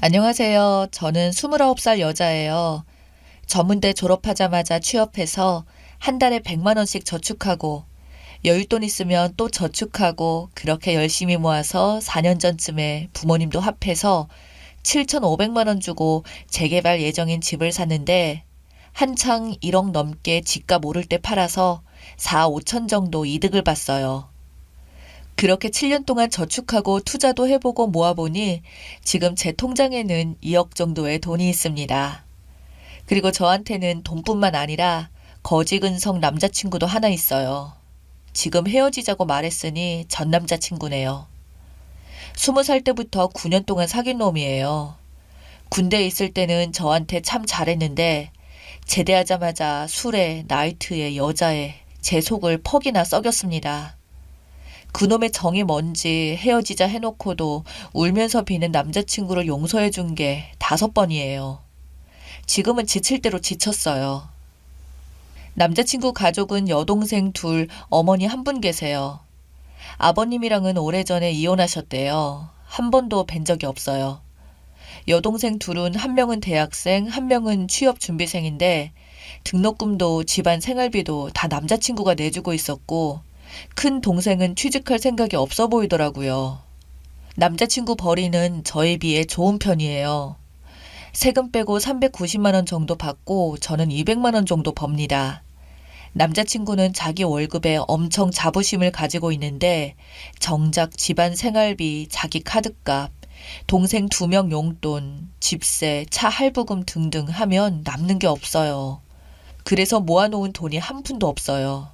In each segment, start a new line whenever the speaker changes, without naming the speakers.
안녕하세요. 저는 29살 여자예요. 전문대 졸업하자마자 취업해서 한 달에 100만 원씩 저축하고 여윳돈 있으면 또 저축하고 그렇게 열심히 모아서 4년 전쯤에 부모님도 합해서 7,500만 원 주고 재개발 예정인 집을 샀는데 한창 1억 넘게 집값 오를 때 팔아서 4, 5천 정도 이득을 봤어요. 그렇게 7년 동안 저축하고 투자도 해보고 모아보니 지금 제 통장에는 2억 정도의 돈이 있습니다. 그리고 저한테는 돈뿐만 아니라 거지근성 남자친구도 하나 있어요. 지금 헤어지자고 말했으니 전 남자친구네요. 20살 때부터 9년 동안 사귄 놈이에요. 군대에 있을 때는 저한테 참 잘했는데 제대하자마자 술에 나이트에 여자에 제 속을 퍽이나 썩였습니다. 그놈의 정이 뭔지 헤어지자 해놓고도 울면서 비는 남자친구를 용서해준 게 5번이에요. 지금은 지칠 대로 지쳤어요. 남자친구 가족은 여동생 둘, 어머니 한 분 계세요. 아버님이랑은 오래전에 이혼하셨대요. 한 번도 뵌 적이 없어요. 여동생 둘은 한 명은 대학생, 한 명은 취업준비생인데 등록금도 집안 생활비도 다 남자친구가 내주고 있었고 큰 동생은 취직할 생각이 없어 보이더라고요. 남자친구 벌이는 저에 비해 좋은 편이에요. 세금 빼고 390만 원 정도 받고 저는 200만 원 정도 법니다. 남자친구는 자기 월급에 엄청 자부심을 가지고 있는데 정작 집안 생활비, 자기 카드값, 동생 2명 용돈, 집세, 차 할부금 등등 하면 남는 게 없어요. 그래서 모아놓은 돈이 한 푼도 없어요.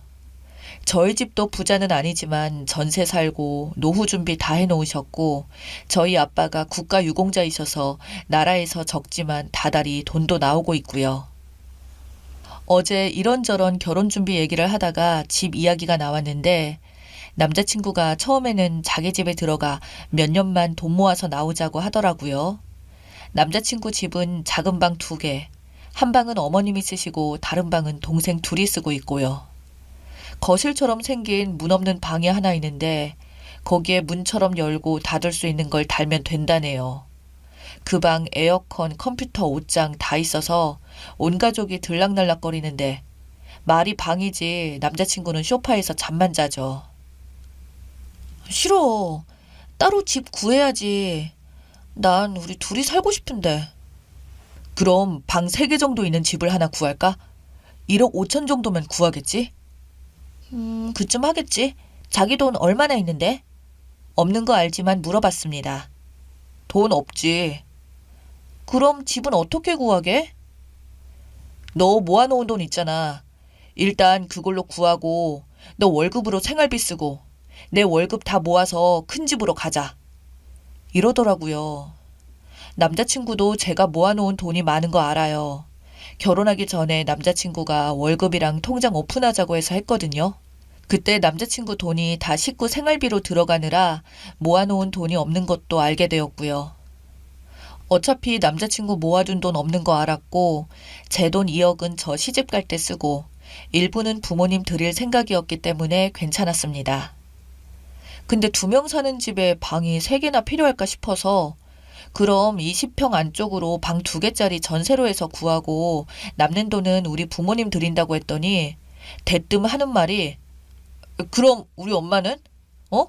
저희 집도 부자는 아니지만 전세 살고 노후 준비 다 해놓으셨고 저희 아빠가 국가 유공자이셔서 나라에서 적지만 다달이 돈도 나오고 있고요. 어제 이런저런 결혼 준비 얘기를 하다가 집 이야기가 나왔는데 남자친구가 처음에는 자기 집에 들어가 몇 년만 돈 모아서 나오자고 하더라고요. 남자친구 집은 작은 방 2개, 한 방은 어머님이 쓰시고 다른 방은 동생 둘이 쓰고 있고요. 거실처럼 생긴 문 없는 방이 하나 있는데 거기에 문처럼 열고 닫을 수 있는 걸 달면 된다네요. 그 방 에어컨, 컴퓨터, 옷장 다 있어서 온 가족이 들락날락거리는데 말이 방이지 남자친구는 소파에서 잠만 자죠. 싫어. 따로 집 구해야지. 난 우리 둘이 살고 싶은데. 그럼 방 3개 정도 있는 집을 하나 구할까? 1억 5천 정도면 구하겠지? 그쯤 하겠지. 자기 돈 얼마나 있는데? 없는 거 알지만 물어봤습니다. 돈 없지. 그럼 집은 어떻게 구하게? 너 모아놓은 돈 있잖아. 일단 그걸로 구하고 너 월급으로 생활비 쓰고 내 월급 다 모아서 큰 집으로 가자. 이러더라고요. 남자친구도 제가 모아놓은 돈이 많은 거 알아요. 결혼하기 전에 남자친구가 월급이랑 통장 오픈하자고 해서 했거든요. 그때 남자친구 돈이 다 식구 생활비로 들어가느라 모아놓은 돈이 없는 것도 알게 되었고요. 어차피 남자친구 모아둔 돈 없는 거 알았고 제 돈 2억은 저 시집 갈 때 쓰고 일부는 부모님 드릴 생각이었기 때문에 괜찮았습니다. 근데 2명 사는 집에 방이 3개나 필요할까 싶어서 그럼 20평 안쪽으로 방 2개짜리 전세로 해서 구하고 남는 돈은 우리 부모님 드린다고 했더니 대뜸 하는 말이 그럼 우리 엄마는? 어?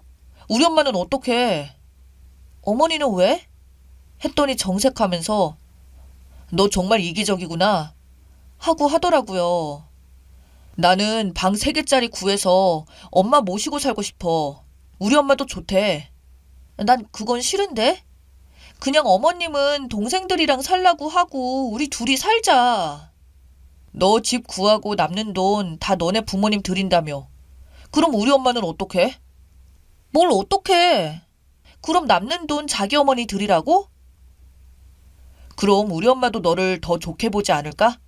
우리 엄마는 어떡해? 어머니는 왜? 했더니 정색하면서 너 정말 이기적이구나 하고 하더라고요. 나는 방 3개짜리 구해서 엄마 모시고 살고 싶어. 우리 엄마도 좋대. 난 그건 싫은데? 그냥 어머님은 동생들이랑 살라고 하고 우리 둘이 살자. 너 집 구하고 남는 돈 다 너네 부모님 드린다며. 그럼 우리 엄마는 어떡해? 뭘 어떡해? 그럼 남는 돈 자기 어머니 드리라고? 그럼 우리 엄마도 너를 더 좋게 보지 않을까?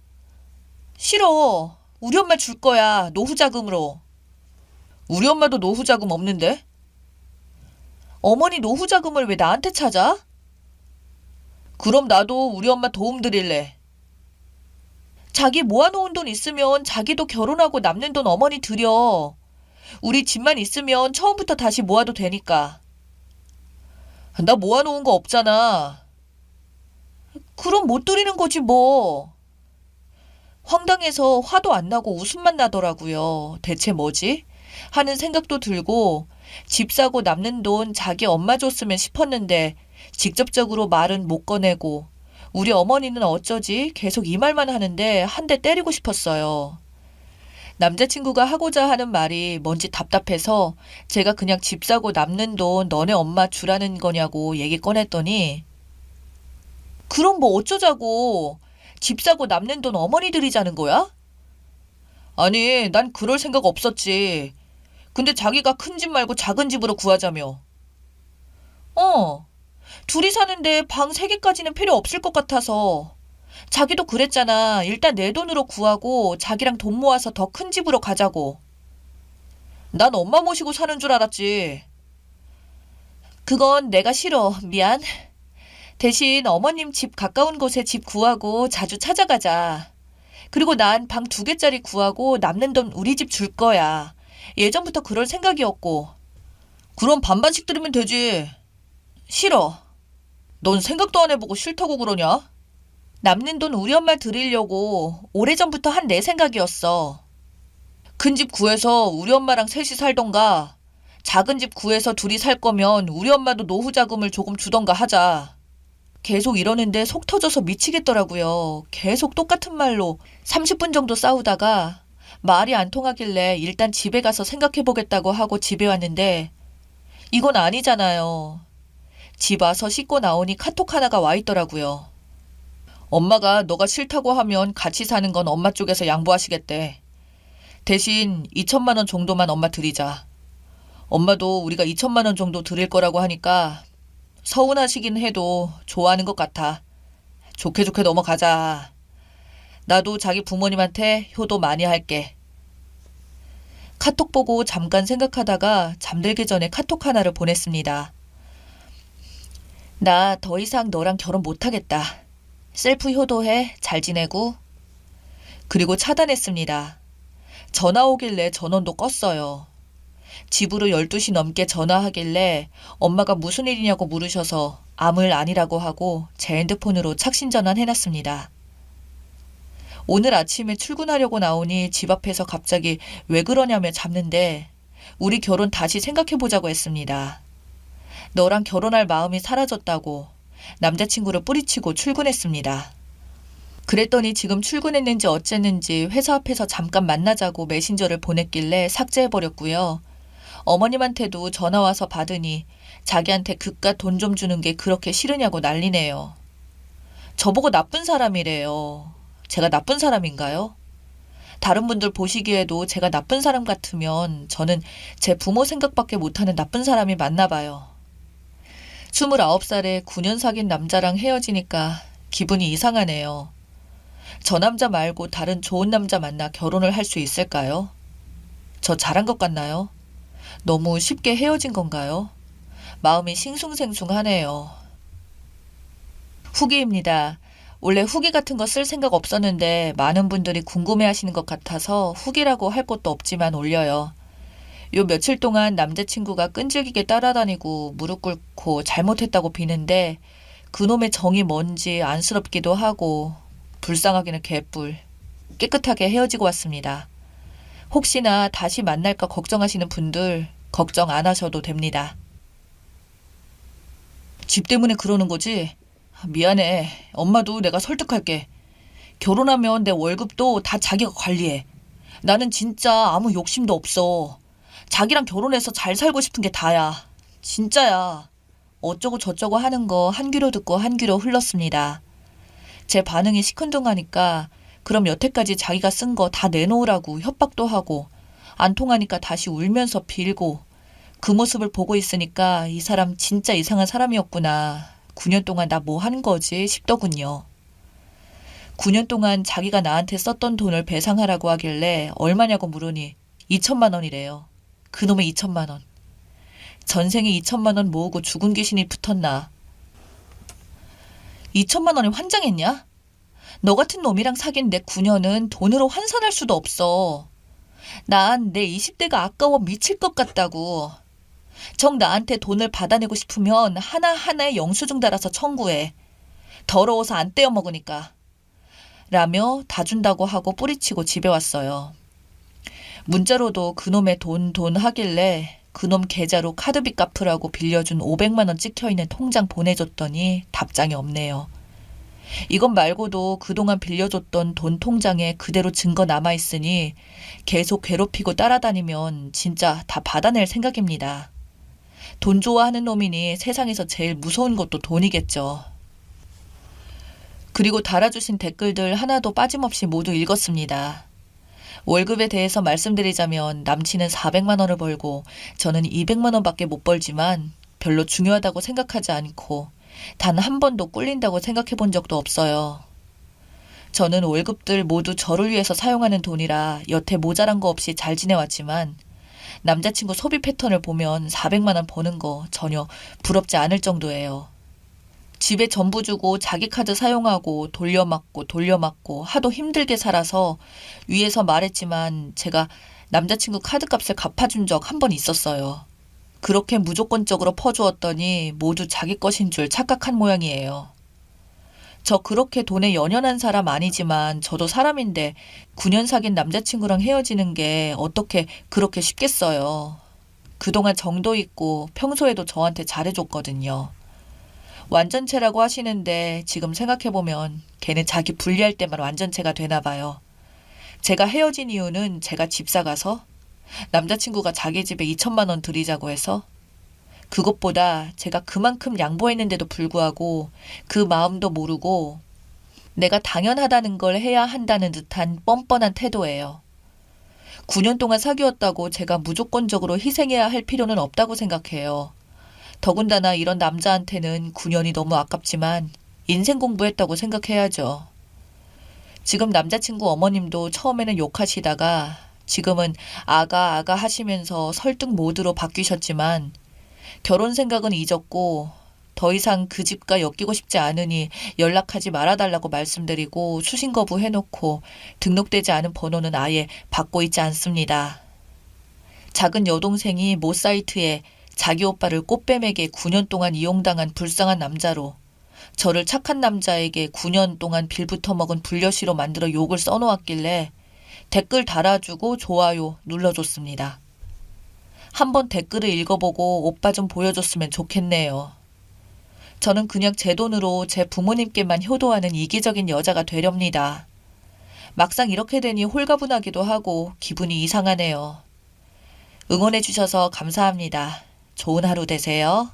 싫어. 우리 엄마 줄 거야. 노후자금으로. 우리 엄마도 노후자금 없는데? 어머니 노후자금을 왜 나한테 찾아? 그럼 나도 우리 엄마 도움 드릴래. 자기 모아놓은 돈 있으면 자기도 결혼하고 남는 돈 어머니 드려. 우리 집만 있으면 처음부터 다시 모아도 되니까. 나 모아놓은 거 없잖아. 그럼 못 드리는 거지 뭐. 황당해서 화도 안 나고 웃음만 나더라고요. 대체 뭐지? 하는 생각도 들고 집 사고 남는 돈 자기 엄마 줬으면 싶었는데 직접적으로 말은 못 꺼내고 우리 어머니는 어쩌지? 계속 이 말만 하는데 한 대 때리고 싶었어요. 남자친구가 하고자 하는 말이 뭔지 답답해서 제가 그냥 집 사고 남는 돈 너네 엄마 주라는 거냐고 얘기 꺼냈더니 그럼 뭐 어쩌자고. 집 사고 남는 돈 어머니 드리자는 거야? 아니, 난 그럴 생각 없었지. 근데 자기가 큰 집 말고 작은 집으로 구하자며. 어, 둘이 사는데 방 3개까지는 필요 없을 것 같아서. 자기도 그랬잖아. 일단 내 돈으로 구하고 자기랑 돈 모아서 더 큰 집으로 가자고. 난 엄마 모시고 사는 줄 알았지. 그건 내가 싫어. 미안. 대신 어머님 집 가까운 곳에 집 구하고 자주 찾아가자. 그리고 난 방 2개짜리 구하고 남는 돈 우리 집 줄 거야. 예전부터 그럴 생각이었고. 그럼 반반씩 들으면 되지. 싫어. 넌 생각도 안 해보고 싫다고 그러냐? 남는 돈 우리 엄마 드리려고 오래전부터 한 내 생각이었어. 큰 집 구해서 우리 엄마랑 셋이 살던가 작은 집 구해서 둘이 살 거면 우리 엄마도 노후 자금을 조금 주던가 하자. 계속 이러는데 속 터져서 미치겠더라고요. 계속 똑같은 말로 30분 정도 싸우다가 말이 안 통하길래 일단 집에 가서 생각해보겠다고 하고 집에 왔는데 이건 아니잖아요. 집 와서 씻고 나오니 카톡 하나가 와 있더라고요. 엄마가 너가 싫다고 하면 같이 사는 건 엄마 쪽에서 양보하시겠대. 대신 2천만 원 정도만 엄마 드리자. 엄마도 우리가 2천만 원 정도 드릴 거라고 하니까 서운하시긴 해도 좋아하는 것 같아. 좋게 좋게 넘어가자. 나도 자기 부모님한테 효도 많이 할게. 카톡 보고 잠깐 생각하다가 잠들기 전에 카톡 하나를 보냈습니다. 나 더 이상 너랑 결혼 못하겠다. 셀프 효도해. 잘 지내고. 그리고 차단했습니다. 전화 오길래 전원도 껐어요. 집으로 12시 넘게 전화하길래 엄마가 무슨 일이냐고 물으셔서 아무 일 아니라고 하고 제 핸드폰으로 착신 전환해놨습니다. 오늘 아침에 출근하려고 나오니 집 앞에서 갑자기 왜 그러냐며 잡는데 우리 결혼 다시 생각해보자고 했습니다. 너랑 결혼할 마음이 사라졌다고 남자친구를 뿌리치고 출근했습니다. 그랬더니 지금 출근했는지 어쨌는지 회사 앞에서 잠깐 만나자고 메신저를 보냈길래 삭제해버렸고요. 어머님한테도 전화와서 받으니 자기한테 그깟 돈 좀 주는 게 그렇게 싫으냐고 난리네요. 저보고 나쁜 사람이래요. 제가 나쁜 사람인가요? 다른 분들 보시기에도 제가 나쁜 사람 같으면 저는 제 부모 생각밖에 못하는 나쁜 사람이 맞나 봐요. 29살에 9년 사귄 남자랑 헤어지니까 기분이 이상하네요. 저 남자 말고 다른 좋은 남자 만나 결혼을 할 수 있을까요? 저 잘한 것 같나요? 너무 쉽게 헤어진 건가요? 마음이 싱숭생숭하네요. 후기입니다. 원래 후기 같은 거 쓸 생각 없었는데 많은 분들이 궁금해하시는 것 같아서 후기라고 할 것도 없지만 올려요. 요 며칠 동안 남자친구가 끈질기게 따라다니고 무릎 꿇고 잘못했다고 비는데 그놈의 정이 뭔지 안쓰럽기도 하고 불쌍하기는 개뿔. 깨끗하게 헤어지고 왔습니다. 혹시나 다시 만날까 걱정하시는 분들 걱정 안 하셔도 됩니다. 집 때문에 그러는 거지? 미안해. 엄마도 내가 설득할게. 결혼하면 내 월급도 다 자기가 관리해. 나는 진짜 아무 욕심도 없어. 자기랑 결혼해서 잘 살고 싶은 게 다야. 진짜야. 어쩌고 저쩌고 하는 거 한 귀로 듣고 한 귀로 흘렀습니다. 제 반응이 시큰둥하니까 그럼 여태까지 자기가 쓴 거 다 내놓으라고 협박도 하고 안 통하니까 다시 울면서 빌고 그 모습을 보고 있으니까 이 사람 진짜 이상한 사람이었구나. 9년 동안 나 뭐 한 거지 싶더군요. 9년 동안 자기가 나한테 썼던 돈을 배상하라고 하길래 얼마냐고 물으니 2천만 원이래요. 그놈의 2천만 원. 전생에 2천만 원 모으고 죽은 귀신이 붙었나. 2천만 원이 환장했냐? 너 같은 놈이랑 사귄 내 9년은 돈으로 환산할 수도 없어. 난 내 20대가 아까워 미칠 것 같다고. 정 나한테 돈을 받아내고 싶으면 하나하나에 영수증 달아서 청구해. 더러워서 안 떼어 먹으니까. 라며 다 준다고 하고 뿌리치고 집에 왔어요. 문자로도 그놈의 돈 하길래 그놈 계좌로 카드비 갚으라고 빌려준 500만 원 찍혀있는 통장 보내줬더니 답장이 없네요. 이것 말고도 그동안 빌려줬던 돈 통장에 그대로 증거 남아있으니 계속 괴롭히고 따라다니면 진짜 다 받아낼 생각입니다. 돈 좋아하는 놈이니 세상에서 제일 무서운 것도 돈이겠죠. 그리고 달아주신 댓글들 하나도 빠짐없이 모두 읽었습니다. 월급에 대해서 말씀드리자면 남친은 400만 원을 벌고 저는 200만 원밖에 못 벌지만 별로 중요하다고 생각하지 않고 단 한 번도 꿀린다고 생각해 본 적도 없어요. 저는 월급들 모두 저를 위해서 사용하는 돈이라 여태 모자란 거 없이 잘 지내왔지만 남자친구 소비 패턴을 보면 400만 원 버는 거 전혀 부럽지 않을 정도예요. 집에 전부 주고 자기 카드 사용하고 돌려막고 하도 힘들게 살아서 위에서 말했지만 제가 남자친구 카드값을 갚아준 적 한 번 있었어요. 그렇게 무조건적으로 퍼주었더니 모두 자기 것인 줄 착각한 모양이에요. 저 그렇게 돈에 연연한 사람 아니지만 저도 사람인데 9년 사귄 남자친구랑 헤어지는 게 어떻게 그렇게 쉽겠어요. 그동안 정도 있고 평소에도 저한테 잘해줬거든요. 완전체라고 하시는데 지금 생각해보면 걔는 자기 분리할 때만 완전체가 되나 봐요. 제가 헤어진 이유는 제가 집 사가서 남자친구가 자기 집에 2천만 원 들이자고 해서 그것보다 제가 그만큼 양보했는데도 불구하고 그 마음도 모르고 내가 당연하다는 걸 해야 한다는 듯한 뻔뻔한 태도예요. 9년 동안 사귀었다고 제가 무조건적으로 희생해야 할 필요는 없다고 생각해요. 더군다나 이런 남자한테는 9년이 너무 아깝지만 인생 공부했다고 생각해야죠. 지금 남자친구 어머님도 처음에는 욕하시다가 지금은 아가 하시면서 설득 모드로 바뀌셨지만 결혼 생각은 잊었고 더 이상 그 집과 엮이고 싶지 않으니 연락하지 말아달라고 말씀드리고 수신 거부해놓고 등록되지 않은 번호는 아예 받고 있지 않습니다. 작은 여동생이 모 사이트에 자기 오빠를 꽃뱀에게 9년 동안 이용당한 불쌍한 남자로 저를 착한 남자에게 9년 동안 빌붙어 먹은 불려시로 만들어 욕을 써놓았길래 댓글 달아주고 좋아요 눌러줬습니다. 한번 댓글을 읽어보고 오빠 좀 보여줬으면 좋겠네요. 저는 그냥 제 돈으로 제 부모님께만 효도하는 이기적인 여자가 되렵니다. 막상 이렇게 되니 홀가분하기도 하고 기분이 이상하네요. 응원해주셔서 감사합니다. 좋은 하루 되세요.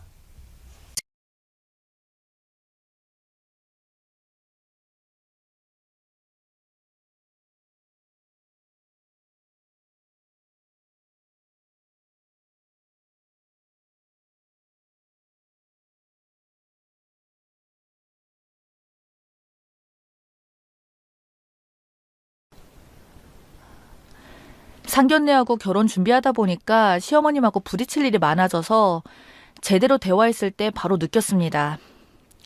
상견례하고 결혼 준비하다 보니까 시어머님하고 부딪힐 일이 많아져서 제대로 대화했을 때 바로 느꼈습니다.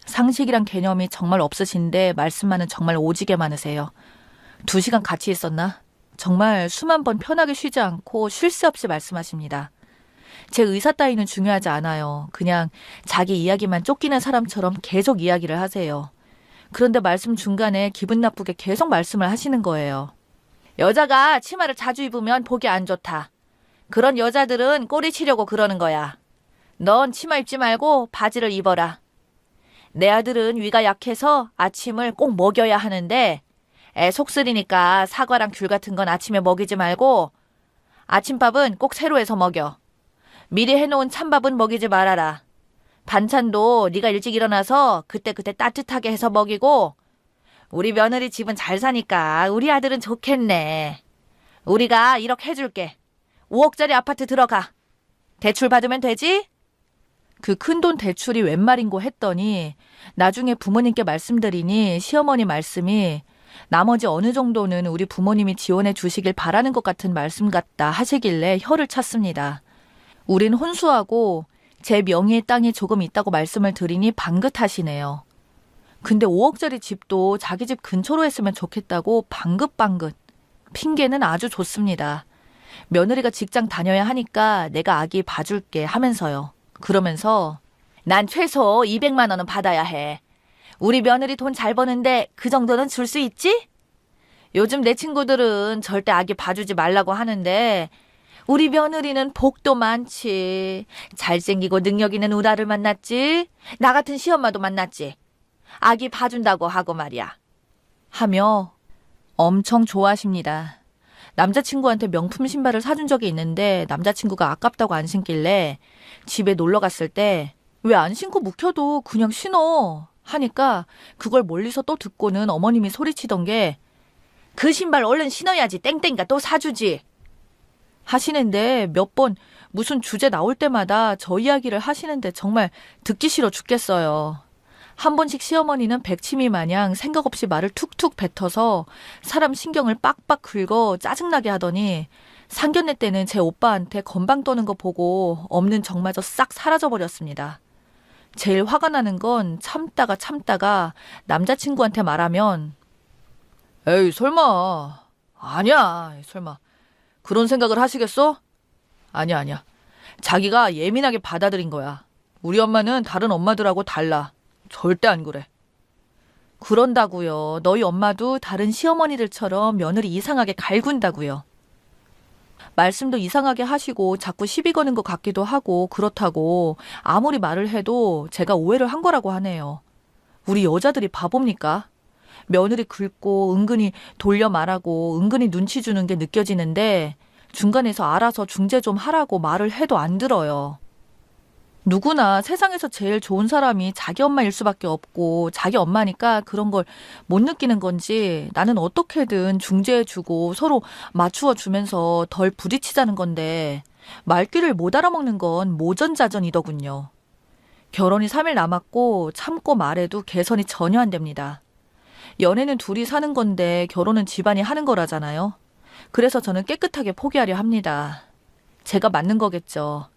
상식이란 개념이 정말 없으신데 말씀만은 정말 오지게 많으세요. 2시간 같이 있었나? 정말 수만 번 편하게 쉬지 않고 쉴 새 없이 말씀하십니다. 제 의사 따위는 중요하지 않아요. 그냥 자기 이야기만 쫓기는 사람처럼 계속 이야기를 하세요. 그런데 말씀 중간에 기분 나쁘게 계속 말씀을 하시는 거예요. 여자가 치마를 자주 입으면 보기 안 좋다. 그런 여자들은 꼬리 치려고 그러는 거야. 넌 치마 입지 말고 바지를 입어라. 내 아들은 위가 약해서 아침을 꼭 먹여야 하는데 애 속쓰리니까 사과랑 귤 같은 건 아침에 먹이지 말고 아침밥은 꼭 새로 해서 먹여. 미리 해놓은 찬밥은 먹이지 말아라. 반찬도 네가 일찍 일어나서 그때그때 따뜻하게 해서 먹이고 우리 며느리 집은 잘 사니까 우리 아들은 좋겠네. 우리가 1억 해줄게. 5억짜리 아파트 들어가. 대출 받으면 되지? 그 큰돈 대출이 웬 말인고 했더니 나중에 부모님께 말씀드리니 시어머니 말씀이 나머지 어느 정도는 우리 부모님이 지원해 주시길 바라는 것 같은 말씀 같다 하시길래 혀를 찼습니다. 우린 혼수하고 제 명의의 땅이 조금 있다고 말씀을 드리니 방긋하시네요. 근데 5억짜리 집도 자기 집 근처로 했으면 좋겠다고 방긋방긋. 핑계는 아주 좋습니다. 며느리가 직장 다녀야 하니까 내가 아기 봐줄게 하면서요. 그러면서 난 최소 200만 원은 받아야 해. 우리 며느리 돈 잘 버는데 그 정도는 줄 수 있지? 요즘 내 친구들은 절대 아기 봐주지 말라고 하는데 우리 며느리는 복도 많지. 잘생기고 능력 있는 우라를 만났지. 나 같은 시엄마도 만났지. 아기 봐준다고 하고 말이야. 하며 엄청 좋아하십니다. 남자친구한테 명품 신발을 사준 적이 있는데 남자친구가 아깝다고 안 신길래 집에 놀러 갔을 때 왜 안 신고 묵혀도 그냥 신어 하니까 그걸 멀리서 또 듣고는 어머님이 소리치던 게 그 신발 얼른 신어야지 땡땡이가 또 사주지 하시는데 몇 번 무슨 주제 나올 때마다 저 이야기를 하시는데 정말 듣기 싫어 죽겠어요. 한 번씩 시어머니는 백치미 마냥 생각 없이 말을 툭툭 뱉어서 사람 신경을 빡빡 긁어 짜증나게 하더니 상견례 때는 제 오빠한테 건방 떠는 거 보고 없는 정마저 싹 사라져버렸습니다. 제일 화가 나는 건 참다가 남자친구한테 말하면 에이 설마 아니야 설마 그런 생각을 하시겠어? 아니야 자기가 예민하게 받아들인 거야. 우리 엄마는 다른 엄마들하고 달라. 절대 안 그래. 그런다고요. 너희 엄마도 다른 시어머니들처럼 며느리 이상하게 갈군다고요. 말씀도 이상하게 하시고 자꾸 시비 거는 것 같기도 하고 그렇다고 아무리 말을 해도 제가 오해를 한 거라고 하네요. 우리 여자들이 바보입니까? 며느리 긁고 은근히 돌려 말하고 은근히 눈치 주는 게 느껴지는데 중간에서 알아서 중재 좀 하라고 말을 해도 안 들어요. 누구나 세상에서 제일 좋은 사람이 자기 엄마일 수밖에 없고 자기 엄마니까 그런 걸 못 느끼는 건지 나는 어떻게든 중재해주고 서로 맞추어주면서 덜 부딪히자는 건데 말귀를 못 알아먹는 건 모전자전이더군요. 결혼이 3일 남았고 참고 말해도 개선이 전혀 안 됩니다. 연애는 둘이 사는 건데 결혼은 집안이 하는 거라잖아요. 그래서 저는 깨끗하게 포기하려 합니다. 제가 맞는 거겠죠.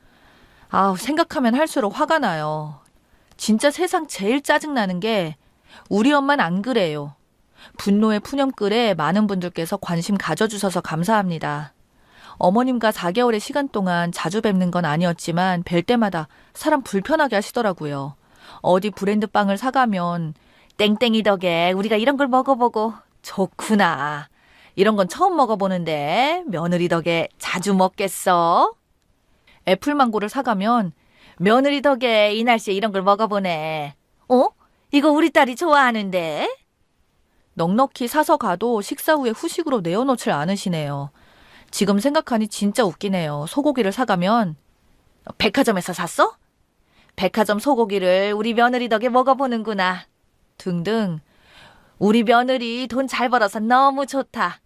생각하면 할수록 화가 나요. 진짜 세상 제일 짜증나는 게 우리 엄만 안 그래요. 분노의 푸념글에 많은 분들께서 관심 가져주셔서 감사합니다. 어머님과 4개월의 시간 동안 자주 뵙는 건 아니었지만 뵐 때마다 사람 불편하게 하시더라고요. 어디 브랜드 빵을 사가면 땡땡이 덕에 우리가 이런 걸 먹어보고 좋구나. 이런 건 처음 먹어보는데 며느리 덕에 자주 먹겠어? 애플망고를 사가면 며느리 덕에 이 날씨에 이런 걸 먹어보네. 이거 우리 딸이 좋아하는데? 넉넉히 사서 가도 식사 후에 후식으로 내어놓질 않으시네요. 지금 생각하니 진짜 웃기네요. 소고기를 사가면 백화점에서 샀어? 백화점 소고기를 우리 며느리 덕에 먹어보는구나. 등등. 우리 며느리 돈 잘 벌어서 너무 좋다.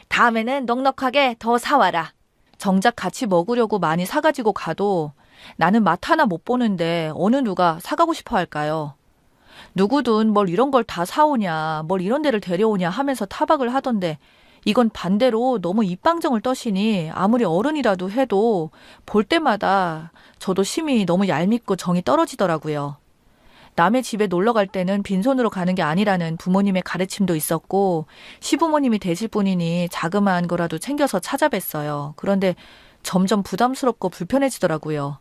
다음에는 넉넉하게 더 사와라. 정작 같이 먹으려고 많이 사가지고 가도 나는 맛 하나 못 보는데 어느 누가 사가고 싶어 할까요? 누구든 뭘 이런 걸 다 사오냐, 뭘 이런 데를 데려오냐 하면서 타박을 하던데 이건 반대로 너무 입방정을 떠시니 아무리 어른이라도 해도 볼 때마다 저도 심히 너무 얄밉고 정이 떨어지더라고요. 남의 집에 놀러 갈 때는 빈손으로 가는 게 아니라는 부모님의 가르침도 있었고 시부모님이 되실 분이니 자그마한 거라도 챙겨서 찾아뵀어요. 그런데 점점 부담스럽고 불편해지더라고요.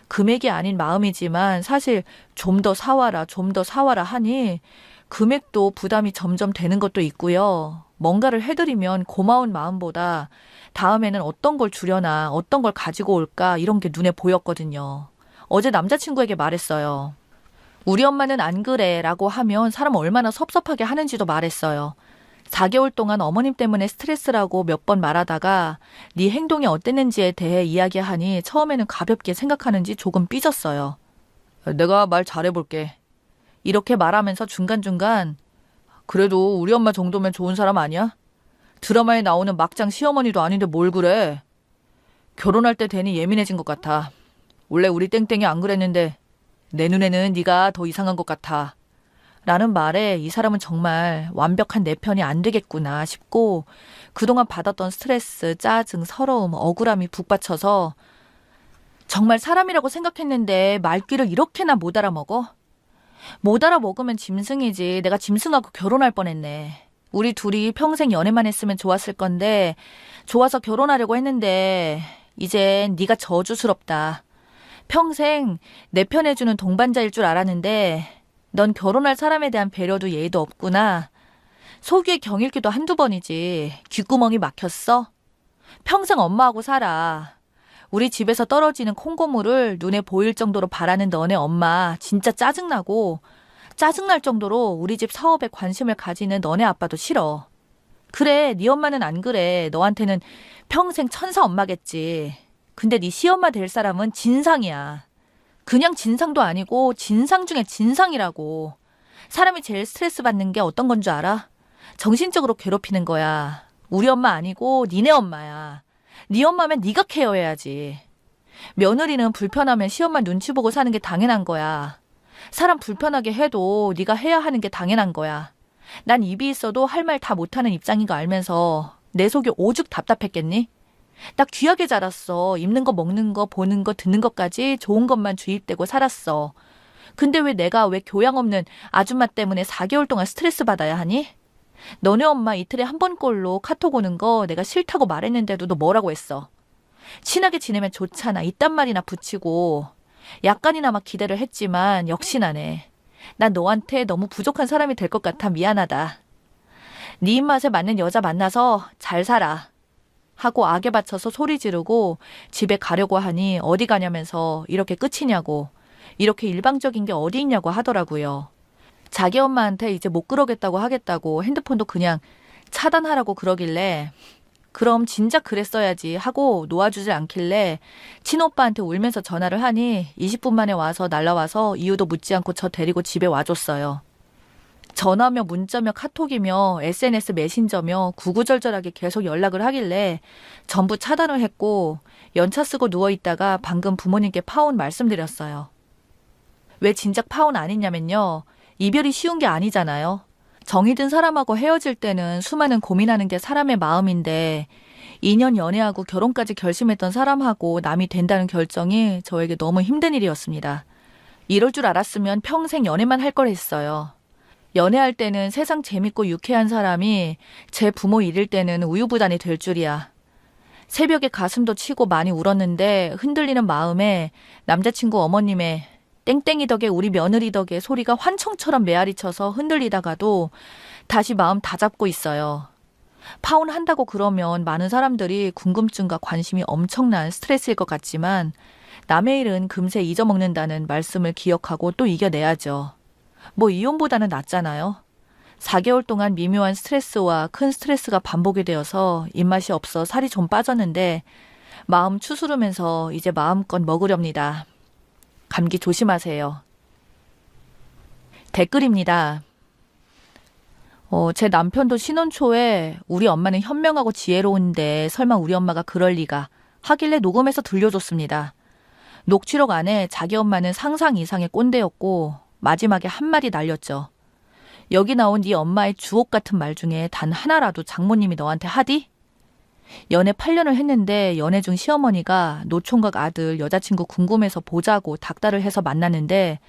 금액이 아닌 마음이지만 사실 좀 더 사와라, 좀 더 사와라 하니 금액도 부담이 점점 되는 것도 있고요. 뭔가를 해드리면 고마운 마음보다 다음에는 어떤 걸 주려나, 어떤 걸 가지고 올까 이런 게 눈에 보였거든요. 어제 남자친구에게 말했어요. 우리 엄마는 안 그래 라고 하면 사람 얼마나 섭섭하게 하는지도 말했어요. 4개월 동안 어머님 때문에 스트레스라고 몇 번 말하다가 네 행동이 어땠는지에 대해 이야기하니 처음에는 가볍게 생각하는지 조금 삐졌어요. 내가 말 잘해볼게. 이렇게 말하면서 중간중간 그래도 우리 엄마 정도면 좋은 사람 아니야? 드라마에 나오는 막장 시어머니도 아닌데 뭘 그래? 결혼할 때 되니 예민해진 것 같아. 원래 우리 땡땡이 안 그랬는데 내 눈에는 네가 더 이상한 것 같아. 라는 말에 이 사람은 정말 완벽한 내 편이 안 되겠구나 싶고 그동안 받았던 스트레스, 짜증, 서러움, 억울함이 북받쳐서 정말 사람이라고 생각했는데 말귀를 이렇게나 못 알아먹어? 못 알아먹으면 짐승이지. 내가 짐승하고 결혼할 뻔했네. 우리 둘이 평생 연애만 했으면 좋았을 건데 좋아서 결혼하려고 했는데 이젠 네가 저주스럽다. 평생 내 편해주는 동반자일 줄 알았는데 넌 결혼할 사람에 대한 배려도 예의도 없구나. 속위에 경일기도 한두 번이지. 귓구멍이 막혔어? 평생 엄마하고 살아. 우리 집에서 떨어지는 콩고물을 눈에 보일 정도로 바라는 너네 엄마 진짜 짜증나고 짜증날 정도로 우리 집 사업에 관심을 가지는 너네 아빠도 싫어. 그래, 네 엄마는 안 그래. 너한테는 평생 천사 엄마겠지. 근데 네 시엄마 될 사람은 진상이야. 그냥 진상도 아니고 진상 중에 진상이라고. 사람이 제일 스트레스 받는 게 어떤 건 줄 알아? 정신적으로 괴롭히는 거야. 우리 엄마 아니고 니네 엄마야. 네 엄마면 네가 케어해야지. 며느리는 불편하면 시엄마 눈치 보고 사는 게 당연한 거야. 사람 불편하게 해도 네가 해야 하는 게 당연한 거야. 난 입이 있어도 할 말 다 못하는 입장인 거 알면서 내 속이 오죽 답답했겠니? 나 귀하게 자랐어. 입는 거 먹는 거 보는 거 듣는 것까지 좋은 것만 주입되고 살았어. 근데 왜 교양 없는 아줌마 때문에 4개월 동안 스트레스 받아야 하니? 너네 엄마 이틀에 한 번꼴로 카톡 오는 거 내가 싫다고 말했는데도 너 뭐라고 했어? 친하게 지내면 좋잖아. 이딴 말이나 붙이고. 약간이나마 기대를 했지만 역시나네. 난 너한테 너무 부족한 사람이 될 것 같아 미안하다. 네 입맛에 맞는 여자 만나서 잘 살아. 하고 악에 받쳐서 소리 지르고 집에 가려고 하니 어디 가냐면서 이렇게 끝이냐고. 이렇게 일방적인 게 어디 있냐고 하더라고요. 자기 엄마한테 이제 못 그러겠다고 하겠다고 핸드폰도 그냥 차단하라고 그러길래 그럼 진작 그랬어야지 하고 놓아주질 않길래 친오빠한테 울면서 전화를 하니 20분 만에 와서 날라와서 이유도 묻지 않고 저 데리고 집에 와줬어요. 전화며 문자며 카톡이며 SNS 메신저며 구구절절하게 계속 연락을 하길래 전부 차단을 했고 연차 쓰고 누워있다가 방금 부모님께 파혼 말씀드렸어요. 왜 진작 파혼 안 했냐면요. 이별이 쉬운 게 아니잖아요. 정이 든 사람하고 헤어질 때는 수많은 고민하는 게 사람의 마음인데 2년 연애하고 결혼까지 결심했던 사람하고 남이 된다는 결정이 저에게 너무 힘든 일이었습니다. 이럴 줄 알았으면 평생 연애만 할 걸 했어요. 연애할 때는 세상 재밌고 유쾌한 사람이 제 부모 잃을 때는 우유부단이 될 줄이야. 새벽에 가슴도 치고 많이 울었는데 흔들리는 마음에 남자친구 어머님의 땡땡이 덕에 우리 며느리 덕에 소리가 환청처럼 메아리쳐서 흔들리다가도 다시 마음 다잡고 있어요. 파혼한다고 그러면 많은 사람들이 궁금증과 관심이 엄청난 스트레스일 것 같지만 남의 일은 금세 잊어먹는다는 말씀을 기억하고 또 이겨내야죠. 뭐 이혼보다는 낫잖아요. 4개월 동안 미묘한 스트레스와 큰 스트레스가 반복이 되어서 입맛이 없어 살이 좀 빠졌는데 마음 추스르면서 이제 마음껏 먹으렵니다. 감기 조심하세요. 댓글입니다. 제 남편도 신혼 초에 우리 엄마는 현명하고 지혜로운데 설마 우리 엄마가 그럴 리가 하길래 녹음해서 들려줬습니다. 녹취록 안에 자기 엄마는 상상 이상의 꼰대였고 마지막에 한마디 날렸죠. 여기 나온 네 엄마의 주옥 같은 말 중에 단 하나라도 장모님이 너한테 하디? 연애 8년을 했는데 연애 중 시어머니가 노총각 아들 여자친구 궁금해서 보자고 닥달을 해서 만났는데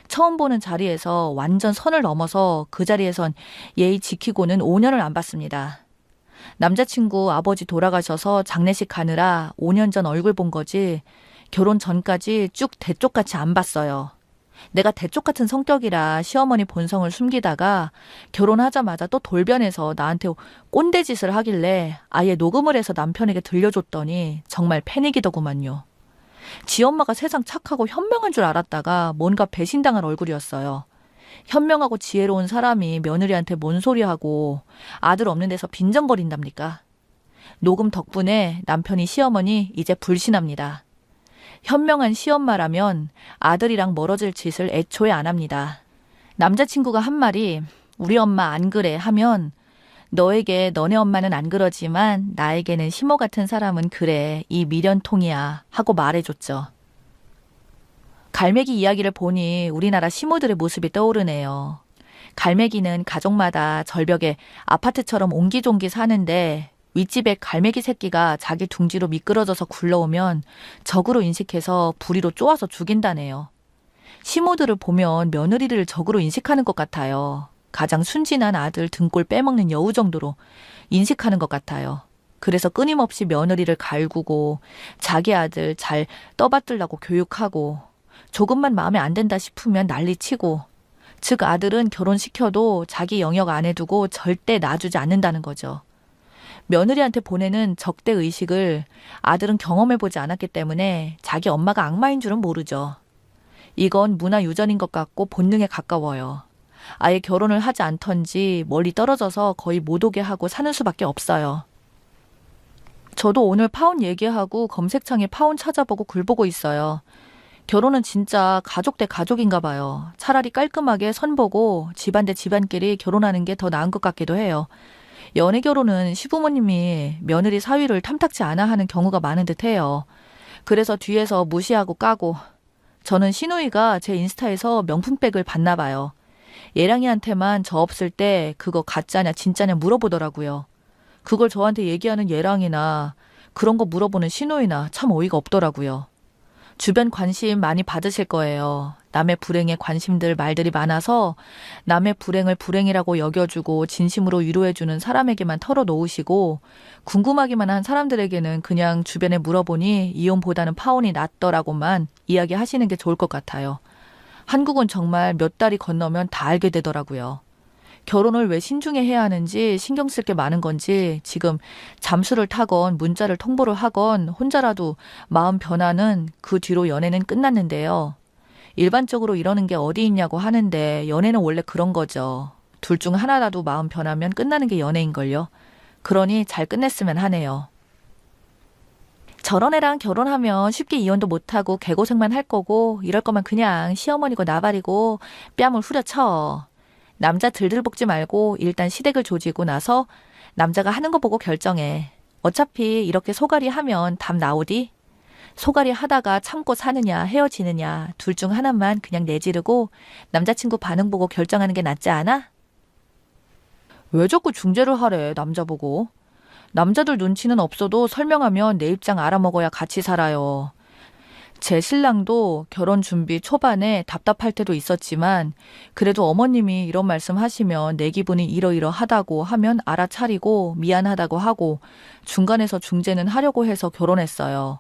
처음 보는 자리에서 완전 선을 넘어서 그 자리에선 예의 지키고는 5년을 안 봤습니다. 남자친구 아버지 돌아가셔서 장례식 가느라 5년 전 얼굴 본 거지 결혼 전까지 쭉 대쪽같이 안 봤어요. 내가 대쪽 같은 성격이라 시어머니 본성을 숨기다가 결혼하자마자 또 돌변해서 나한테 꼰대짓을 하길래 아예 녹음을 해서 남편에게 들려줬더니 정말 패닉이더구만요. 지 엄마가 세상 착하고 현명한 줄 알았다가 뭔가 배신당한 얼굴이었어요. 현명하고 지혜로운 사람이 며느리한테 뭔 소리하고 아들 없는 데서 빈정거린답니까? 녹음 덕분에 남편이 시어머니 이제 불신합니다. 현명한 시엄마라면 아들이랑 멀어질 짓을 애초에 안 합니다. 남자친구가 한 말이 우리 엄마 안 그래 하면 너에게 너네 엄마는 안 그러지만 나에게는 시모 같은 사람은 그래. 이 미련통이야 하고 말해줬죠. 갈매기 이야기를 보니 우리나라 시모들의 모습이 떠오르네요. 갈매기는 가족마다 절벽에 아파트처럼 옹기종기 사는데 윗집에 갈매기 새끼가 자기 둥지로 미끄러져서 굴러오면 적으로 인식해서 부리로 쪼아서 죽인다네요. 시모들을 보면 며느리를 적으로 인식하는 것 같아요. 가장 순진한 아들 등골 빼먹는 여우 정도로 인식하는 것 같아요. 그래서 끊임없이 며느리를 갈구고 자기 아들 잘 떠받들라고 교육하고 조금만 마음에 안 든다 싶으면 난리치고 즉 아들은 결혼시켜도 자기 영역 안에 두고 절대 놔주지 않는다는 거죠. 며느리한테 보내는 적대 의식을 아들은 경험해보지 않았기 때문에 자기 엄마가 악마인 줄은 모르죠. 이건 문화 유전인 것 같고 본능에 가까워요. 아예 결혼을 하지 않던지 멀리 떨어져서 거의 못 오게 하고 사는 수밖에 없어요. 저도 오늘 파혼 얘기하고 검색창에 파혼 찾아보고 글 보고 있어요. 결혼은 진짜 가족 대 가족인가 봐요. 차라리 깔끔하게 선보고 집안 대 집안끼리 결혼하는 게 더 나은 것 같기도 해요. 연애 결혼은 시부모님이 며느리 사위를 탐탁지 않아 하는 경우가 많은 듯해요. 그래서 뒤에서 무시하고 까고. 저는 시누이가 제 인스타에서 명품백을 봤나 봐요. 예랑이한테만 저 없을 때 그거 가짜냐 진짜냐 물어보더라고요. 그걸 저한테 얘기하는 예랑이나 그런 거 물어보는 시누이나 참 어이가 없더라고요. 주변 관심 많이 받으실 거예요. 남의 불행에 관심들 말들이 많아서 남의 불행을 불행이라고 여겨주고 진심으로 위로해주는 사람에게만 털어놓으시고 궁금하기만 한 사람들에게는 그냥 주변에 물어보니 이혼보다는 파혼이 낫더라고만 이야기하시는 게 좋을 것 같아요. 한국은 정말 몇 달이 건너면 다 알게 되더라고요. 결혼을 왜 신중히 해야 하는지 신경 쓸 게 많은 건지 지금 잠수를 타건 문자를 통보를 하건 혼자라도 마음 변화는 그 뒤로 연애는 끝났는데요. 일반적으로 이러는 게 어디 있냐고 하는데 연애는 원래 그런 거죠. 둘 중 하나라도 마음 변하면 끝나는 게 연애인걸요. 그러니 잘 끝냈으면 하네요. 저런 애랑 결혼하면 쉽게 이혼도 못하고 개고생만 할 거고 이럴 거면 그냥 시어머니고 나발이고 뺨을 후려쳐. 남자 들들 볶지 말고 일단 시댁을 조지고 나서 남자가 하는 거 보고 결정해. 어차피 이렇게 소갈이 하면 답 나오디? 소갈이 하다가 참고 사느냐 헤어지느냐 둘 중 하나만 그냥 내지르고 남자친구 반응 보고 결정하는 게 낫지 않아? 왜 자꾸 중재를 하래 남자 보고. 남자들 눈치는 없어도 설명하면 내 입장 알아먹어야 같이 살아요. 제 신랑도 결혼 준비 초반에 답답할 때도 있었지만 그래도 어머님이 이런 말씀 하시면 내 기분이 이러이러하다고 하면 알아차리고 미안하다고 하고 중간에서 중재는 하려고 해서 결혼했어요.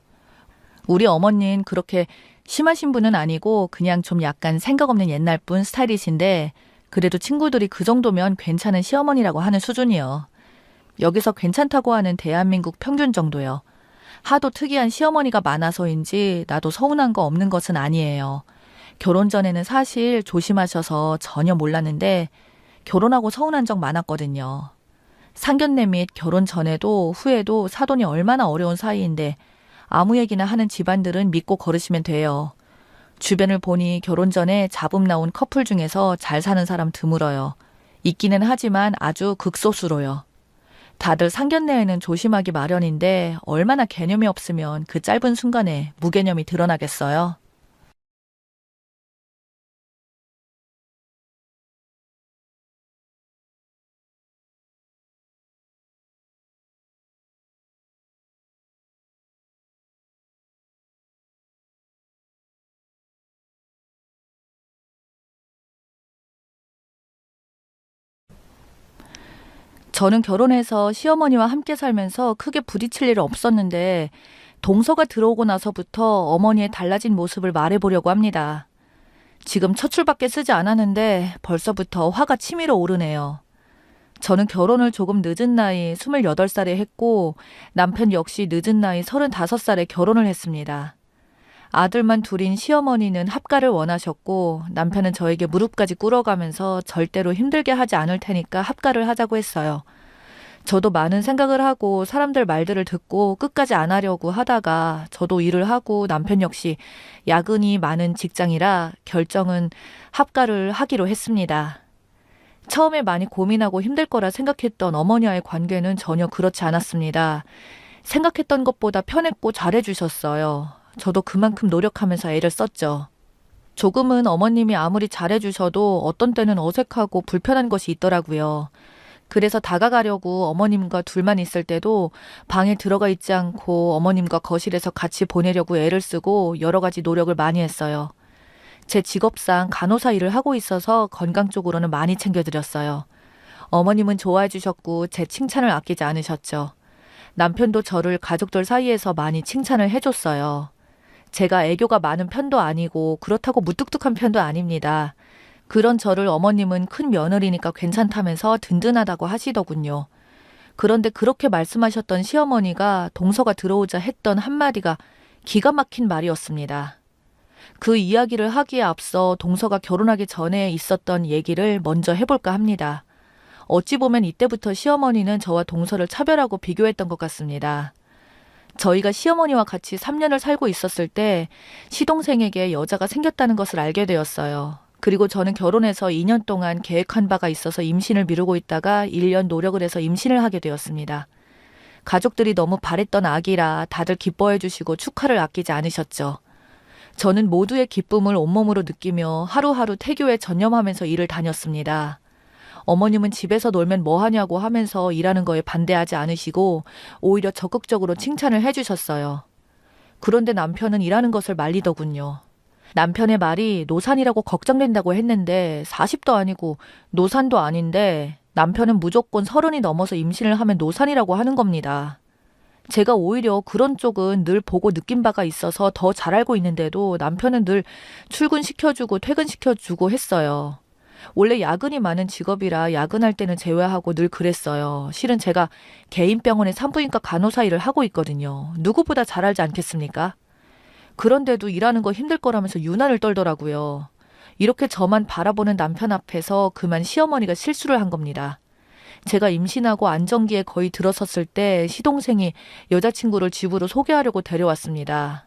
우리 어머니는 그렇게 심하신 분은 아니고 그냥 좀 약간 생각 없는 옛날 분 스타일이신데 그래도 친구들이 그 정도면 괜찮은 시어머니라고 하는 수준이요. 여기서 괜찮다고 하는 대한민국 평균 정도요. 하도 특이한 시어머니가 많아서인지 나도 서운한 거 없는 것은 아니에요. 결혼 전에는 사실 조심하셔서 전혀 몰랐는데 결혼하고 서운한 적 많았거든요. 상견례 및 결혼 전에도 후에도 사돈이 얼마나 어려운 사이인데 아무 얘기나 하는 집안들은 믿고 걸으시면 돼요. 주변을 보니 결혼 전에 잡음 나온 커플 중에서 잘 사는 사람 드물어요. 있기는 하지만 아주 극소수로요. 다들 상견례에는 조심하기 마련인데 얼마나 개념이 없으면 그 짧은 순간에 무개념이 드러나겠어요. 저는 결혼해서 시어머니와 함께 살면서 크게 부딪힐 일은 없었는데 동서가 들어오고 나서부터 어머니의 달라진 모습을 말해보려고 합니다. 지금 첫 줄밖에 쓰지 않았는데 벌써부터 화가 치밀어 오르네요. 저는 결혼을 조금 늦은 나이 28살에 했고 남편 역시 늦은 나이 35살에 결혼을 했습니다. 아들만 둘인 시어머니는 합가를 원하셨고 남편은 저에게 무릎까지 꿇어가면서 절대로 힘들게 하지 않을 테니까 합가를 하자고 했어요. 저도 많은 생각을 하고 사람들 말들을 듣고 끝까지 안 하려고 하다가 저도 일을 하고 남편 역시 야근이 많은 직장이라 결정은 합가를 하기로 했습니다. 처음에 많이 고민하고 힘들 거라 생각했던 어머니와의 관계는 전혀 그렇지 않았습니다. 생각했던 것보다 편했고 잘해주셨어요. 저도 그만큼 노력하면서 애를 썼죠. 조금은 어머님이 아무리 잘해주셔도 어떤 때는 어색하고 불편한 것이 있더라고요. 그래서 다가가려고 어머님과 둘만 있을 때도 방에 들어가 있지 않고 어머님과 거실에서 같이 보내려고 애를 쓰고 여러 가지 노력을 많이 했어요. 제 직업상 간호사 일을 하고 있어서 건강 쪽으로는 많이 챙겨드렸어요. 어머님은 좋아해 주셨고 제 칭찬을 아끼지 않으셨죠. 남편도 저를 가족들 사이에서 많이 칭찬을 해줬어요. 제가 애교가 많은 편도 아니고 그렇다고 무뚝뚝한 편도 아닙니다. 그런 저를 어머님은 큰 며느리니까 괜찮다면서 든든하다고 하시더군요. 그런데 그렇게 말씀하셨던 시어머니가 동서가 들어오자 했던 한마디가 기가 막힌 말이었습니다. 그 이야기를 하기에 앞서 동서가 결혼하기 전에 있었던 얘기를 먼저 해볼까 합니다. 어찌 보면 이때부터 시어머니는 저와 동서를 차별하고 비교했던 것 같습니다. 저희가 시어머니와 같이 3년을 살고 있었을 때 시동생에게 여자가 생겼다는 것을 알게 되었어요. 그리고 저는 결혼해서 2년 동안 계획한 바가 있어서 임신을 미루고 있다가 1년 노력을 해서 임신을 하게 되었습니다. 가족들이 너무 바랬던 아기라 다들 기뻐해 주시고 축하를 아끼지 않으셨죠. 저는 모두의 기쁨을 온몸으로 느끼며 하루하루 태교에 전념하면서 일을 다녔습니다. 어머님은 집에서 놀면 뭐하냐고 하면서 일하는 거에 반대하지 않으시고 오히려 적극적으로 칭찬을 해주셨어요. 그런데 남편은 일하는 것을 말리더군요. 남편의 말이 노산이라고 걱정된다고 했는데 40도 아니고 노산도 아닌데 남편은 무조건 30이 넘어서 임신을 하면 노산이라고 하는 겁니다. 제가 오히려 그런 쪽은 늘 보고 느낀 바가 있어서 더 잘 알고 있는데도 남편은 늘 출근시켜주고 퇴근시켜주고 했어요. 원래 야근이 많은 직업이라 야근할 때는 제외하고 늘 그랬어요. 실은 제가 개인 병원의 산부인과 간호사 일을 하고 있거든요. 누구보다 잘 알지 않겠습니까? 그런데도 일하는 거 힘들 거라면서 유난을 떨더라고요. 이렇게 저만 바라보는 남편 앞에서 그만 시어머니가 실수를 한 겁니다. 제가 임신하고 안정기에 거의 들어섰을 때 시동생이 여자친구를 집으로 소개하려고 데려왔습니다.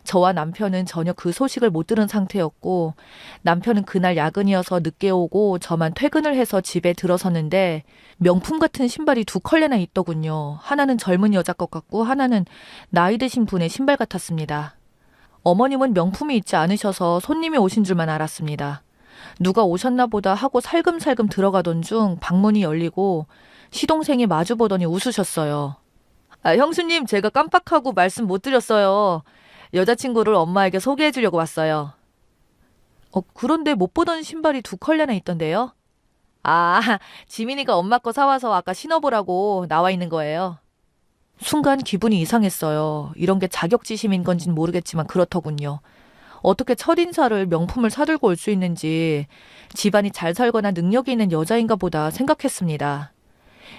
저와 남편은 전혀 그 소식을 못 들은 상태였고 남편은 그날 야근이어서 늦게 오고 저만 퇴근을 해서 집에 들어섰는데 명품 같은 신발이 2컬레나 있더군요. 하나는 젊은 여자 것 같고 하나는 나이 드신 분의 신발 같았습니다. 어머님은 명품이 있지 않으셔서 손님이 오신 줄만 알았습니다. 누가 오셨나 보다 하고 살금살금 들어가던 중 방문이 열리고 시동생이 마주보더니 웃으셨어요. 형수님, 제가 깜빡하고 말씀 못 드렸어요. 여자친구를 엄마에게 소개해 주려고 왔어요. 그런데 못 보던 신발이 2컬레나 있던데요? 지민이가 엄마 거 사와서 아까 신어보라고 나와 있는 거예요. 순간 기분이 이상했어요. 이런 게 자격지심인 건진 모르겠지만 그렇더군요. 어떻게 첫인사를 명품을 사들고 올 수 있는지 집안이 잘 살거나 능력이 있는 여자인가 보다 생각했습니다.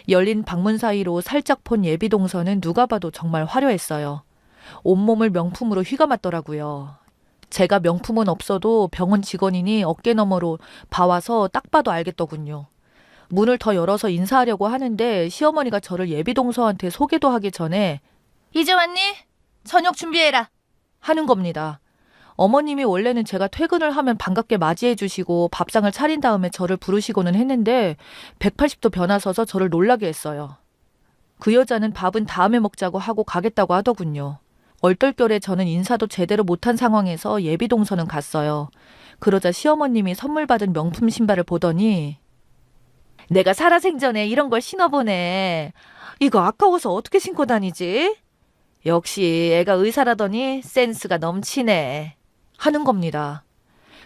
열린 방문 사이로 살짝 본 예비 동서는 누가 봐도 정말 화려했어요. 온몸을 명품으로 휘감았더라고요. 제가 명품은 없어도 병원 직원이니 어깨너머로 봐와서 딱 봐도 알겠더군요. 문을 더 열어서 인사하려고 하는데 시어머니가 저를 예비동서한테 소개도 하기 전에 이제 왔니? 저녁 준비해라 하는 겁니다. 어머님이 원래는 제가 퇴근을 하면 반갑게 맞이해 주시고 밥상을 차린 다음에 저를 부르시고는 했는데 180도 변화서서 저를 놀라게 했어요. 그 여자는 밥은 다음에 먹자고 하고 가겠다고 하더군요. 얼떨결에 저는 인사도 제대로 못한 상황에서 예비동서는 갔어요. 그러자 시어머님이 선물 받은 명품 신발을 보더니 내가 살아생전에 이런 걸 신어보네. 이거 아까워서 어떻게 신고 다니지? 역시 애가 의사라더니 센스가 넘치네. 하는 겁니다.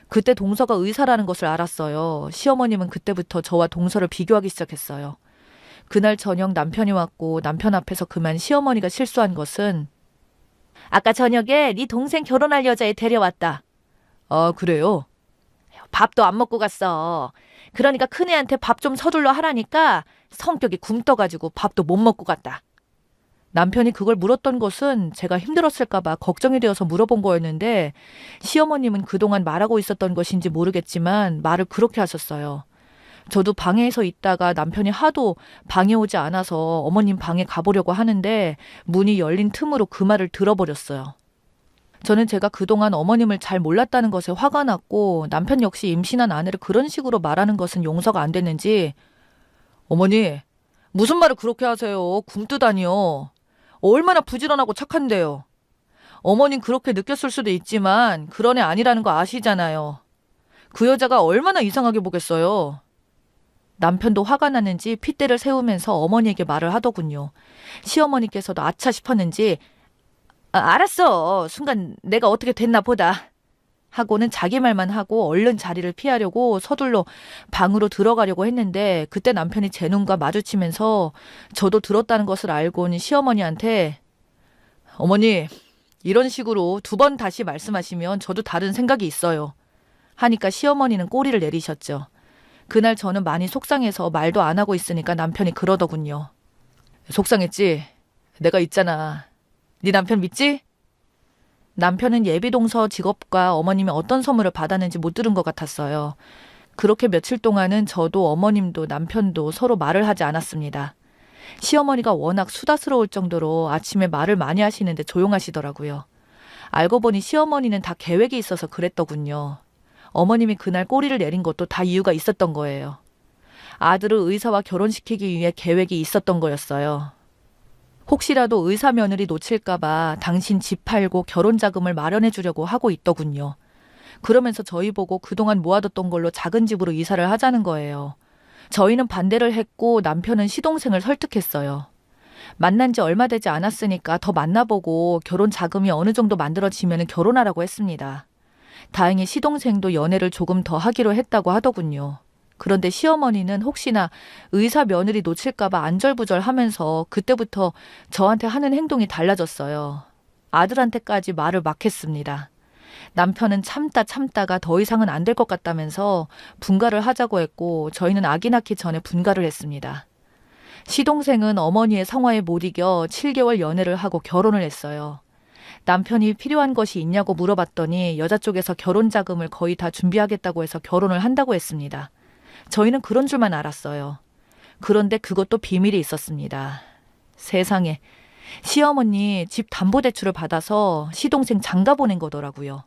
그때 동서가 의사라는 것을 알았어요. 시어머님은 그때부터 저와 동서를 비교하기 시작했어요. 그날 저녁 남편이 왔고 남편 앞에서 그만 시어머니가 실수한 것은 아까 저녁에 네 동생 결혼할 여자애 데려왔다. 그래요? 밥도 안 먹고 갔어. 그러니까 큰애한테 밥 좀 서둘러 하라니까 성격이 굼떠가지고 밥도 못 먹고 갔다. 남편이 그걸 물었던 것은 제가 힘들었을까 봐 걱정이 되어서 물어본 거였는데 시어머님은 그동안 말하고 있었던 것인지 모르겠지만 말을 그렇게 하셨어요. 저도 방에서 있다가 남편이 하도 방에 오지 않아서 어머님 방에 가보려고 하는데 문이 열린 틈으로 그 말을 들어버렸어요. 저는 제가 그동안 어머님을 잘 몰랐다는 것에 화가 났고 남편 역시 임신한 아내를 그런 식으로 말하는 것은 용서가 안 됐는지 어머니, 무슨 말을 그렇게 하세요? 굼뜨다니요. 얼마나 부지런하고 착한데요. 어머님 그렇게 느꼈을 수도 있지만 그런 애 아니라는 거 아시잖아요. 그 여자가 얼마나 이상하게 보겠어요. 남편도 화가 났는지 핏대를 세우면서 어머니에게 말을 하더군요. 시어머니께서도 아차 싶었는지 알았어. 순간 내가 어떻게 됐나 보다. 하고는 자기 말만 하고 얼른 자리를 피하려고 서둘러 방으로 들어가려고 했는데 그때 남편이 제 눈과 마주치면서 저도 들었다는 것을 알고는 시어머니한테 어머니, 이런 식으로 2번 다시 말씀하시면 저도 다른 생각이 있어요. 하니까 시어머니는 꼬리를 내리셨죠. 그날 저는 많이 속상해서 말도 안 하고 있으니까 남편이 그러더군요. 속상했지? 내가 있잖아. 네 남편 믿지? 남편은 예비동서 직업과 어머님이 어떤 선물을 받았는지 못 들은 것 같았어요. 그렇게 며칠 동안은 저도 어머님도 남편도 서로 말을 하지 않았습니다. 시어머니가 워낙 수다스러울 정도로 아침에 말을 많이 하시는데 조용하시더라고요. 알고 보니 시어머니는 다 계획이 있어서 그랬더군요. 어머님이 그날 꼬리를 내린 것도 다 이유가 있었던 거예요. 아들을 의사와 결혼시키기 위해 계획이 있었던 거였어요. 혹시라도 의사 며느리 놓칠까봐 당신 집 팔고 결혼 자금을 마련해 주려고 하고 있더군요. 그러면서 저희 보고 그동안 모아뒀던 걸로 작은 집으로 이사를 하자는 거예요. 저희는 반대를 했고 남편은 시동생을 설득했어요. 만난 지 얼마 되지 않았으니까 더 만나보고 결혼 자금이 어느 정도 만들어지면 결혼하라고 했습니다. 다행히 시동생도 연애를 조금 더 하기로 했다고 하더군요. 그런데 시어머니는 혹시나 의사 며느리 놓칠까봐 안절부절 하면서 그때부터 저한테 하는 행동이 달라졌어요. 아들한테까지 말을 막 했습니다. 남편은 참다가 더 이상은 안 될 것 같다면서 분가를 하자고 했고 저희는 아기 낳기 전에 분가를 했습니다. 시동생은 어머니의 성화에 못 이겨 7개월 연애를 하고 결혼을 했어요. 남편이 필요한 것이 있냐고 물어봤더니 여자 쪽에서 결혼 자금을 거의 다 준비하겠다고 해서 결혼을 한다고 했습니다. 저희는 그런 줄만 알았어요. 그런데 그것도 비밀이 있었습니다. 세상에, 시어머니 집 담보대출을 받아서 시동생 장가 보낸 거더라고요.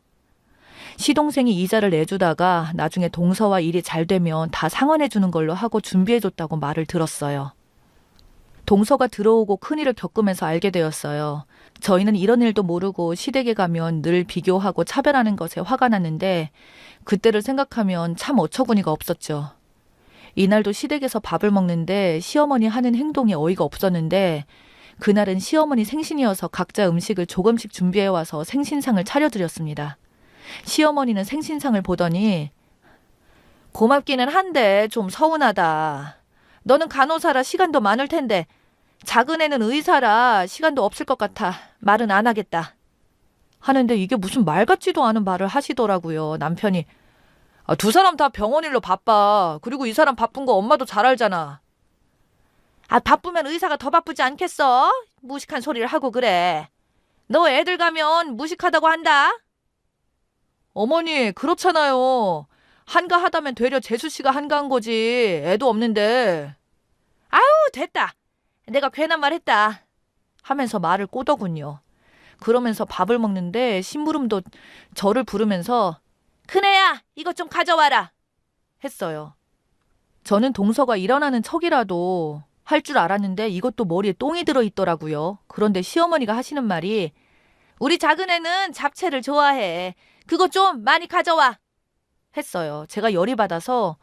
시동생이 이자를 내주다가 나중에 동서와 일이 잘 되면 다 상환해 주는 걸로 하고 준비해줬다고 말을 들었어요. 동서가 들어오고 큰일을 겪으면서 알게 되었어요. 저희는 이런 일도 모르고 시댁에 가면 늘 비교하고 차별하는 것에 화가 났는데 그때를 생각하면 참 어처구니가 없었죠. 이날도 시댁에서 밥을 먹는데 시어머니 하는 행동이 어이가 없었는데 그날은 시어머니 생신이어서 각자 음식을 조금씩 준비해와서 생신상을 차려드렸습니다. 시어머니는 생신상을 보더니 고맙기는 한데 좀 서운하다. 너는 간호사라 시간도 많을 텐데 작은 애는 의사라 시간도 없을 것 같아. 말은 안 하겠다. 하는데 이게 무슨 말 같지도 않은 말을 하시더라고요. 남편이 두 사람 다 병원 일로 바빠. 그리고 이 사람 바쁜 거 엄마도 잘 알잖아. 바쁘면 의사가 더 바쁘지 않겠어? 무식한 소리를 하고 그래. 너 애들 가면 무식하다고 한다. 어머니 그렇잖아요. 한가하다면 되려 재수 씨가 한가한 거지. 애도 없는데. 아우 됐다. 내가 괜한 말 했다. 하면서 말을 꼬더군요. 그러면서 밥을 먹는데 심부름도 저를 부르면서 큰애야 이것 좀 가져와라 했어요. 저는 동서가 일어나는 척이라도 할 줄 알았는데 이것도 머리에 똥이 들어있더라고요. 그런데 시어머니가 하시는 말이 우리 작은애는 잡채를 좋아해. 그거 좀 많이 가져와 했어요. 제가 열이 받아서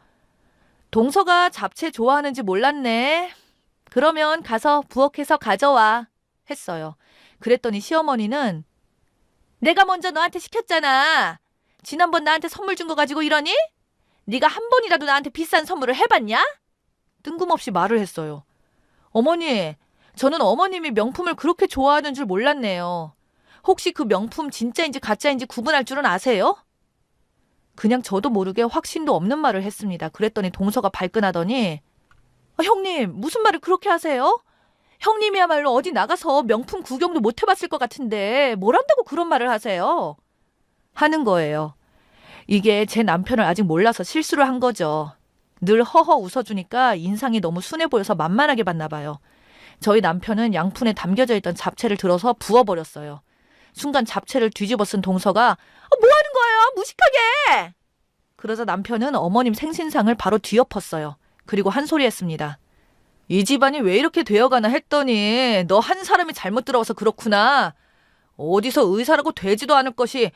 동서가 잡채 좋아하는지 몰랐네. 그러면 가서 부엌에서 가져와 했어요. 그랬더니 시어머니는 내가 먼저 너한테 시켰잖아. 지난번 나한테 선물 준 거 가지고 이러니? 네가 한 번이라도 나한테 비싼 선물을 해봤냐? 뜬금없이 말을 했어요. 어머니, 저는 어머님이 명품을 그렇게 좋아하는 줄 몰랐네요. 혹시 그 명품 진짜인지 가짜인지 구분할 줄은 아세요? 그냥 저도 모르게 확신도 없는 말을 했습니다. 그랬더니 동서가 발끈하더니 형님, 무슨 말을 그렇게 하세요? 형님이야말로 어디 나가서 명품 구경도 못 해봤을 것 같은데 뭘 한다고 그런 말을 하세요? 하는 거예요. 이게 제 남편을 아직 몰라서 실수를 한 거죠. 늘 허허 웃어주니까 인상이 너무 순해 보여서 만만하게 봤나 봐요. 저희 남편은 양푼에 담겨져 있던 잡채를 들어서 부어버렸어요. 순간 잡채를 뒤집어 쓴 동서가 뭐 하는 거예요? 무식하게! 그러자 남편은 어머님 생신상을 바로 뒤엎었어요. 그리고 한 소리 했습니다. 이 집안이 왜 이렇게 되어가나 했더니 너 한 사람이 잘못 들어와서 그렇구나. 어디서 의사라고 되지도 않을 것이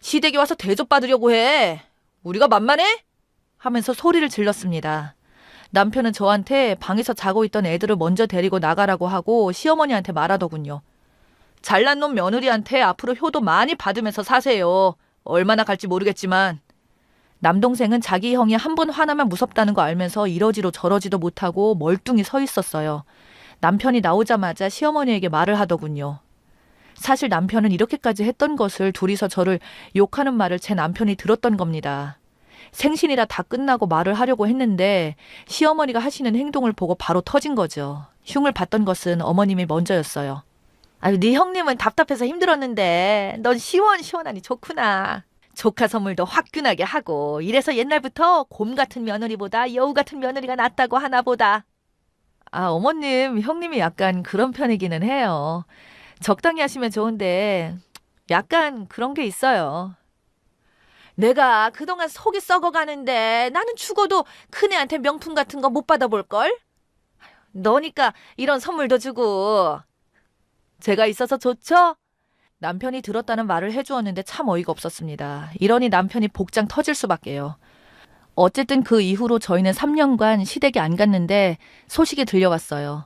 시댁에 와서 대접받으려고 해. 우리가 만만해? 하면서 소리를 질렀습니다. 남편은 저한테 방에서 자고 있던 애들을 먼저 데리고 나가라고 하고 시어머니한테 말하더군요. 잘난 놈 며느리한테 앞으로 효도 많이 받으면서 사세요. 얼마나 갈지 모르겠지만. 남동생은 자기 형이 한 번 화나면 무섭다는 거 알면서 이러지도 저러지도 못하고 멀뚱히 서 있었어요. 남편이 나오자마자 시어머니에게 말을 하더군요. 사실 남편은 이렇게까지 했던 것을 둘이서 저를 욕하는 말을 제 남편이 들었던 겁니다. 생신이라 다 끝나고 말을 하려고 했는데 시어머니가 하시는 행동을 보고 바로 터진 거죠. 흉을 봤던 것은 어머님이 먼저였어요. 아유, 네 형님은 답답해서 힘들었는데 넌 시원시원하니 좋구나. 조카 선물도 화끈하게 하고 이래서 옛날부터 곰 같은 며느리보다 여우 같은 며느리가 낫다고 하나 보다. 아, 어머님, 형님이 약간 그런 편이기는 해요. 적당히 하시면 좋은데 약간 그런 게 있어요. 내가 그동안 속이 썩어가는데 나는 죽어도 큰애한테 명품 같은 거 못 받아볼걸? 너니까 이런 선물도 주고. 제가 있어서 좋죠? 남편이 들었다는 말을 해주었는데 참 어이가 없었습니다. 이러니 남편이 복장 터질 수밖에요. 어쨌든 그 이후로 저희는 3년간 시댁에 안 갔는데 소식이 들려왔어요.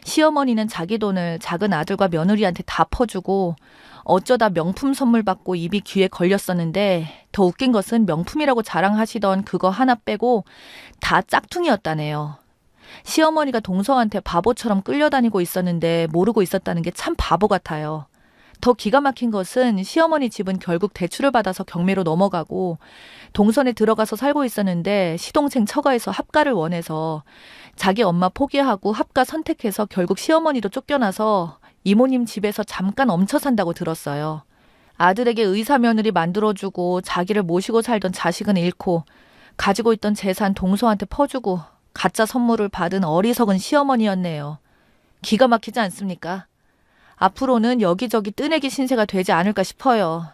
시어머니는 자기 돈을 작은 아들과 며느리한테 다 퍼주고 어쩌다 명품 선물 받고 입이 귀에 걸렸었는데 더 웃긴 것은 명품이라고 자랑하시던 그거 하나 빼고 다 짝퉁이었다네요. 시어머니가 동서한테 바보처럼 끌려다니고 있었는데 모르고 있었다는 게 참 바보 같아요. 더 기가 막힌 것은 시어머니 집은 결국 대출을 받아서 경매로 넘어가고 동선에 들어가서 살고 있었는데 시동생 처가에서 합가를 원해서 자기 엄마 포기하고 합가 선택해서 결국 시어머니도 쫓겨나서 이모님 집에서 잠깐 얹혀 산다고 들었어요. 아들에게 의사 며느리 만들어주고 자기를 모시고 살던 자식은 잃고 가지고 있던 재산 동서한테 퍼주고 가짜 선물을 받은 어리석은 시어머니였네요. 기가 막히지 않습니까? 앞으로는 여기저기 뜨내기 신세가 되지 않을까 싶어요.